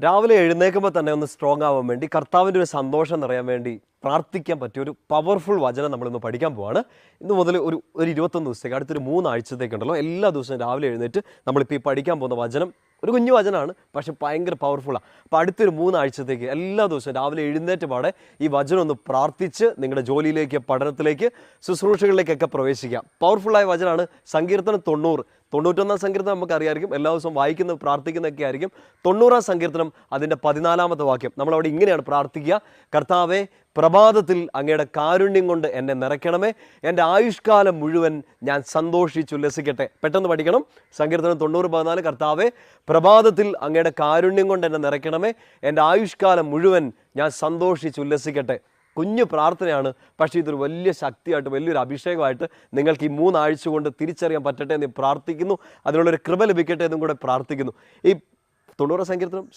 രാവിലെ എഴുന്നേൽക്കുമ്പോൾ തന്നെ ഒന്ന് സ്ട്രോങ് ആവാൻ വേണ്ടി കർത്താവിൻ്റെ ഒരു സന്തോഷം നിറയാൻ വേണ്ടി പ്രാർത്ഥിക്കാൻ പറ്റിയ ഒരു പവർഫുൾ വചനം നമ്മളിന്ന് പഠിക്കാൻ പോവാണ്. ഇന്ന് മുതൽ ഒരു 21 ദിവസത്തേക്ക് അടുത്തൊരു 3 ആഴ്ചത്തേക്കുണ്ടല്ലോ എല്ലാ ദിവസവും രാവിലെ എഴുന്നേറ്റ് നമ്മളിപ്പോൾ ഈ പഠിക്കാൻ പോകുന്ന വചനം ഒരു കുഞ്ഞു വചനമാണ്, പക്ഷെ ഭയങ്കര പവർഫുള്ളാണ്. അപ്പോൾ അടുത്തൊരു 3 ആഴ്ചത്തേക്ക് എല്ലാ ദിവസവും രാവിലെ എഴുന്നേറ്റ് പാടെ ഈ വചനം ഒന്ന് പ്രാർത്ഥിച്ച് നിങ്ങളുടെ ജോലിയിലേക്ക്, പഠനത്തിലേക്ക്, ശുശ്രൂഷകളിലേക്കൊക്കെ പ്രവേശിക്കാം. പവർഫുള്ളായ വചനമാണ്. സങ്കീർത്തനം 91 സങ്കീർത്തനം നമുക്കറിയാമായിരിക്കും, എല്ലാ ദിവസവും വായിക്കുന്ന പ്രാർത്ഥിക്കുന്നതൊക്കെ ആയിരിക്കും. 90 സങ്കീർത്തനം അതിൻ്റെ 14 വാക്യം നമ്മളവിടെ ഇങ്ങനെയാണ് പ്രാർത്ഥിക്കുക: കർത്താവേ, പ്രഭാതത്തിൽ അങ്ങയുടെ കാരുണ്യം കൊണ്ട് എന്നെ നിറയ്ക്കണമേ, എൻ്റെ ആയുഷ്കാലം മുഴുവൻ ഞാൻ സന്തോഷിച്ചുല്ലസിക്കട്ടെ. പെട്ടെന്ന് പഠിക്കണം. സങ്കീർത്തനം 90:14. കർത്താവേ, പ്രഭാതത്തിൽ അങ്ങയുടെ കാരുണ്യം കൊണ്ട് എന്നെ നിറയ്ക്കണമേ, എൻ്റെ ആയുഷ്കാലം മുഴുവൻ ഞാൻ സന്തോഷിച്ചുല്ലസിക്കട്ടെ. കുഞ്ഞു പ്രാർത്ഥനയാണ്, പക്ഷേ ഇതൊരു വലിയ ശക്തിയായിട്ട്, വലിയൊരു അഭിഷേകമായിട്ട് നിങ്ങൾക്ക് ഈ 3 ആഴ്ച കൊണ്ട് തിരിച്ചറിയാൻ പറ്റട്ടെ എന്ന് പ്രാർത്ഥിക്കുന്നു. അതിനുള്ളൊരു കൃപ ലഭിക്കട്ടെ എന്നും കൂടെ പ്രാർത്ഥിക്കുന്നു. ഈ 90 സങ്കീർത്തനം